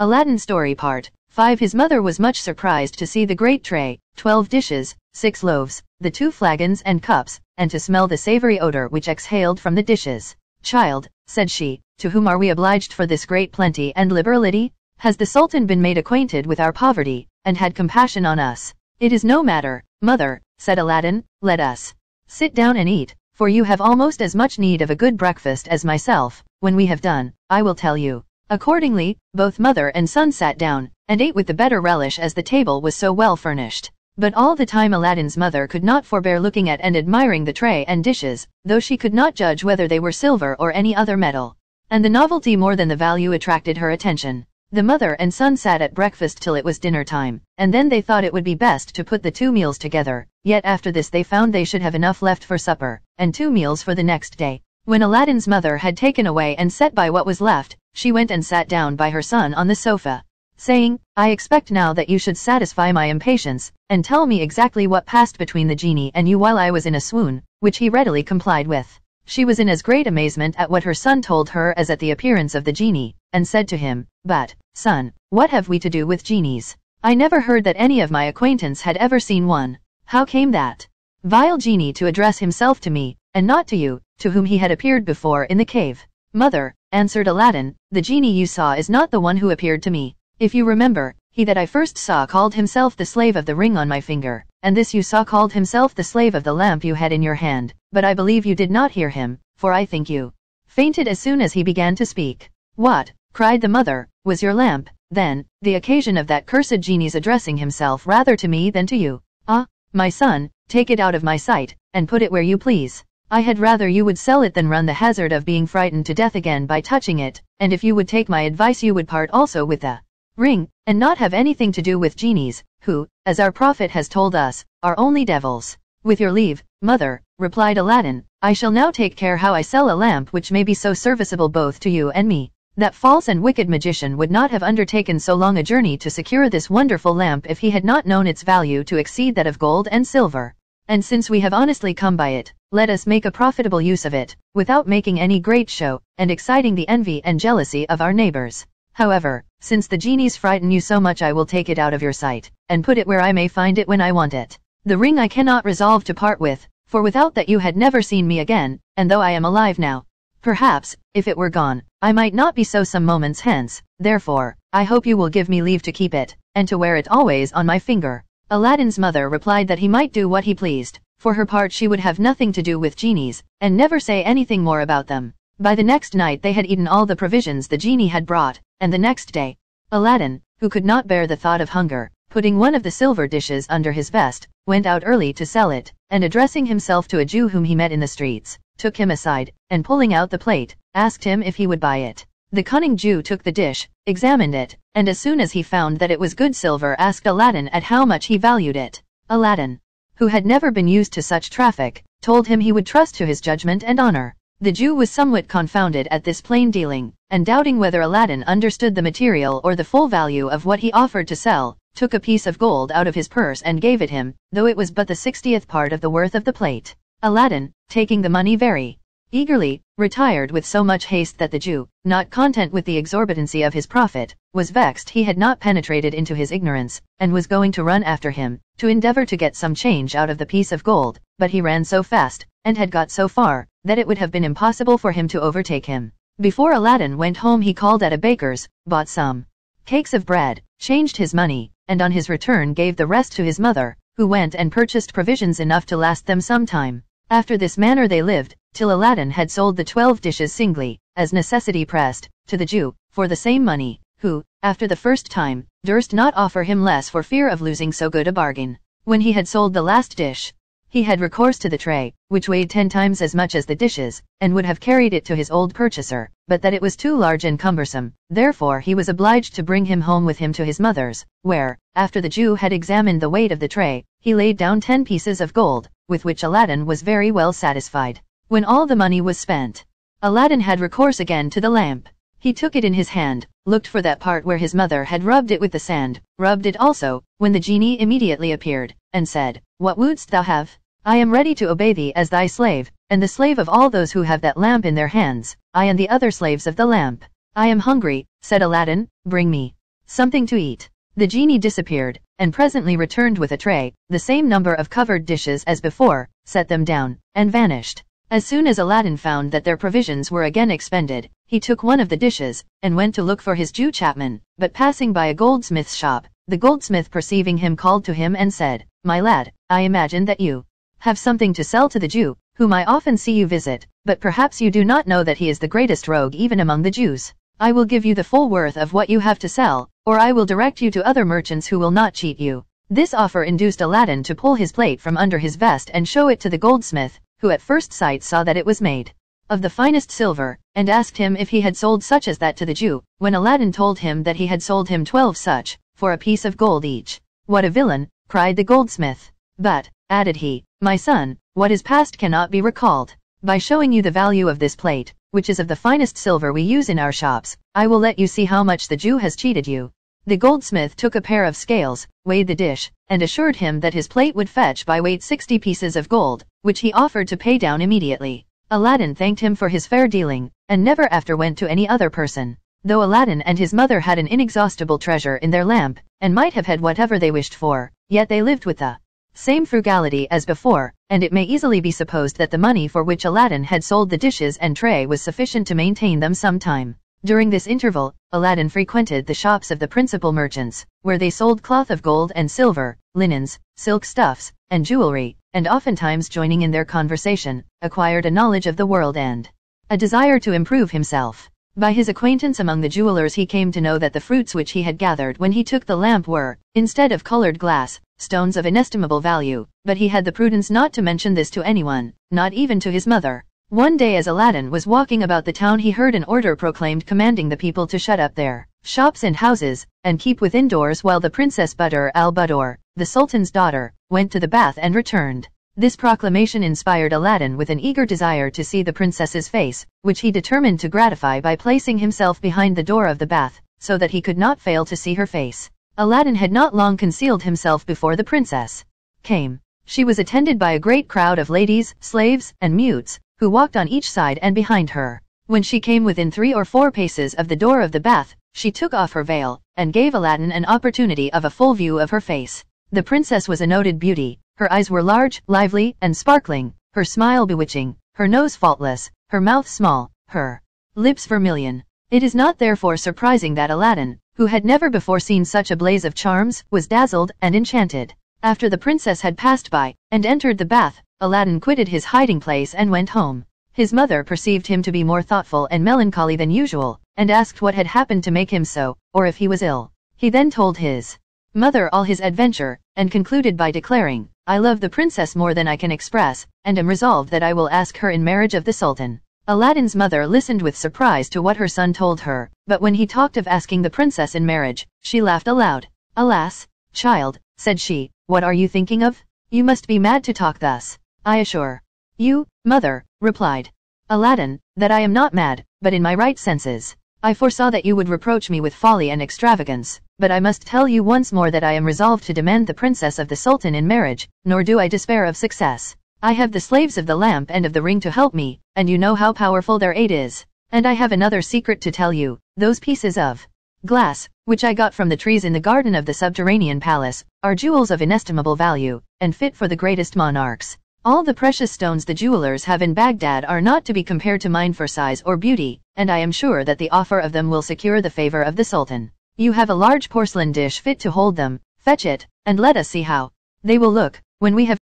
Aladdin Story Part 5. His mother was much surprised to see the great tray, 12 dishes, 6 loaves, the 2 flagons and cups, and to smell the savory odor which exhaled from the dishes. "Child," said she, "to whom are we obliged for this great plenty and liberality? Has the Sultan been made acquainted with our poverty, and had compassion on us?" "It is no matter, mother," said Aladdin, "let us sit down and eat, for you have almost as much need of a good breakfast as myself. When we have done, I will tell you." Accordingly, both mother and son sat down, and ate with the better relish as the table was so well furnished. But all the time Aladdin's mother could not forbear looking at and admiring the tray and dishes, though she could not judge whether they were silver or any other metal. And the novelty more than the value attracted her attention. The mother and son sat at breakfast till it was dinner time, and then they thought it would be best to put the 2 meals together, yet after this they found they should have enough left for supper, and 2 meals for the next day. When Aladdin's mother had taken away and set by what was left, she went and sat down by her son on the sofa, saying, "I expect now that you should satisfy my impatience, and tell me exactly what passed between the genie and you while I was in a swoon," which he readily complied with. She was in as great amazement at what her son told her as at the appearance of the genie, and said to him, "But, son, what have we to do with genies? I never heard that any of my acquaintance had ever seen one. How came that vile genie to address himself to me, and not to you, to whom he had appeared before in the cave?" "Mother," answered Aladdin, "the genie you saw is not the one who appeared to me. If you remember, he that I first saw called himself the slave of the ring on my finger, and this you saw called himself the slave of the lamp you had in your hand, but I believe you did not hear him, for I think you fainted as soon as he began to speak." "What," cried the mother, "was your lamp, then, the occasion of that cursed genie's addressing himself rather to me than to you? Ah, my son, take it out of my sight, and put it where you please. I had rather you would sell it than run the hazard of being frightened to death again by touching it, and if you would take my advice you would part also with the ring, and not have anything to do with genies, who, as our prophet has told us, are only devils." "With your leave, mother," replied Aladdin, "I shall now take care how I sell a lamp which may be so serviceable both to you and me. That false and wicked magician would not have undertaken so long a journey to secure this wonderful lamp if he had not known its value to exceed that of gold and silver. And since we have honestly come by it, let us make a profitable use of it, without making any great show, and exciting the envy and jealousy of our neighbors. However, since the genies frighten you so much I will take it out of your sight, and put it where I may find it when I want it. The ring I cannot resolve to part with, for without that you had never seen me again, and though I am alive now, perhaps, if it were gone, I might not be so some moments hence, therefore, I hope you will give me leave to keep it, and to wear it always on my finger." Aladdin's mother replied that he might do what he pleased. For her part she would have nothing to do with genies, and never say anything more about them. By the next night they had eaten all the provisions the genie had brought, and the next day, Aladdin, who could not bear the thought of hunger, putting one of the silver dishes under his vest, went out early to sell it, and addressing himself to a Jew whom he met in the streets, took him aside, and pulling out the plate, asked him if he would buy it. The cunning Jew took the dish, examined it, and as soon as he found that it was good silver asked Aladdin at how much he valued it. Aladdin, who had never been used to such traffic, told him he would trust to his judgment and honor. The Jew was somewhat confounded at this plain dealing, and doubting whether Aladdin understood the material or the full value of what he offered to sell, took a piece of gold out of his purse and gave it him, though it was but the 60th part of the worth of the plate. Aladdin, taking the money very eagerly, retired with so much haste that the Jew, not content with the exorbitancy of his profit, was vexed he had not penetrated into his ignorance, and was going to run after him, to endeavor to get some change out of the piece of gold, but he ran so fast, and had got so far, that it would have been impossible for him to overtake him. Before Aladdin went home he called at a baker's, bought some cakes of bread, changed his money, and on his return gave the rest to his mother, who went and purchased provisions enough to last them some time. After this manner they lived, till Aladdin had sold the 12 dishes singly, as necessity pressed, to the Jew, for the same money, who, after the first time, durst not offer him less for fear of losing so good a bargain. When he had sold the last dish, he had recourse to the tray, which weighed 10 times as much as the dishes, and would have carried it to his old purchaser, but that it was too large and cumbersome, therefore he was obliged to bring him home with him to his mother's, where, after the Jew had examined the weight of the tray, he laid down 10 pieces of gold, with which Aladdin was very well satisfied. When all the money was spent, Aladdin had recourse again to the lamp. He took it in his hand, looked for that part where his mother had rubbed it with the sand, rubbed it also, when the genie immediately appeared, and said, "What wouldst thou have? I am ready to obey thee as thy slave, and the slave of all those who have that lamp in their hands, I and the other slaves of the lamp." "I am hungry," said Aladdin, "bring me something to eat." The genie disappeared, and presently returned with a tray, the same number of covered dishes as before, set them down, and vanished. As soon as Aladdin found that their provisions were again expended, he took one of the dishes, and went to look for his Jew chapman, but passing by a goldsmith's shop, the goldsmith perceiving him called to him and said, "My lad, I imagine that you have something to sell to the Jew, whom I often see you visit, but perhaps you do not know that he is the greatest rogue even among the Jews. I will give you the full worth of what you have to sell, or I will direct you to other merchants who will not cheat you." This offer induced Aladdin to pull his plate from under his vest and show it to the goldsmith, who at first sight saw that it was made of the finest silver, and asked him if he had sold such as that to the Jew, when Aladdin told him that he had sold him 12 such, for a piece of gold each. "What a villain!" cried the goldsmith. "But," added he, "my son, what is past cannot be recalled. By showing you the value of this plate, which is of the finest silver we use in our shops, I will let you see how much the Jew has cheated you." The goldsmith took a pair of scales, weighed the dish, and assured him that his plate would fetch by weight 60 pieces of gold, which he offered to pay down immediately. Aladdin thanked him for his fair dealing, and never after went to any other person. Though Aladdin and his mother had an inexhaustible treasure in their lamp, and might have had whatever they wished for, yet they lived with the same frugality as before, and it may easily be supposed that the money for which Aladdin had sold the dishes and tray was sufficient to maintain them some time. During this interval, Aladdin frequented the shops of the principal merchants, where they sold cloth of gold and silver, linens, silk stuffs, and jewelry, and oftentimes joining in their conversation, acquired a knowledge of the world and a desire to improve himself. By his acquaintance among the jewelers he came to know that the fruits which he had gathered when he took the lamp were, instead of colored glass, stones of inestimable value, but he had the prudence not to mention this to anyone, not even to his mother. One day as Aladdin was walking about the town he heard an order proclaimed commanding the people to shut up their shops and houses, and keep within doors while the Princess Budr al-Budr, the Sultan's daughter, went to the bath and returned. This proclamation inspired Aladdin with an eager desire to see the princess's face, which he determined to gratify by placing himself behind the door of the bath, so that he could not fail to see her face. Aladdin had not long concealed himself before the princess came. She was attended by a great crowd of ladies, slaves, and mutes, who walked on each side and behind her. When she came within 3 or 4 paces of the door of the bath, she took off her veil, and gave Aladdin an opportunity of a full view of her face. The princess was a noted beauty. Her eyes were large, lively, and sparkling, her smile bewitching, her nose faultless, her mouth small, her lips vermilion. It is not therefore surprising that Aladdin, who had never before seen such a blaze of charms, was dazzled and enchanted. After the princess had passed by, and entered the bath, Aladdin quitted his hiding place and went home. His mother perceived him to be more thoughtful and melancholy than usual, and asked what had happened to make him so, or if he was ill. He then told his mother all his adventure, and concluded by declaring, "I love the princess more than I can express, and am resolved that I will ask her in marriage of the Sultan." Aladdin's mother listened with surprise to what her son told her, but when he talked of asking the princess in marriage, she laughed aloud. "Alas, child," said she, "what are you thinking of? You must be mad to talk thus." "I assure you, mother," replied Aladdin, "that I am not mad, but in my right senses. I foresaw that you would reproach me with folly and extravagance, but I must tell you once more that I am resolved to demand the princess of the Sultan in marriage, nor do I despair of success. I have the slaves of the lamp and of the ring to help me, and you know how powerful their aid is. And I have another secret to tell you. Those pieces of glass, which I got from the trees in the garden of the subterranean palace, are jewels of inestimable value, and fit for the greatest monarchs. All the precious stones the jewelers have in Baghdad are not to be compared to mine for size or beauty, and I am sure that the offer of them will secure the favor of the Sultan. You have a large porcelain dish fit to hold them. Fetch it, and let us see how they will look when we have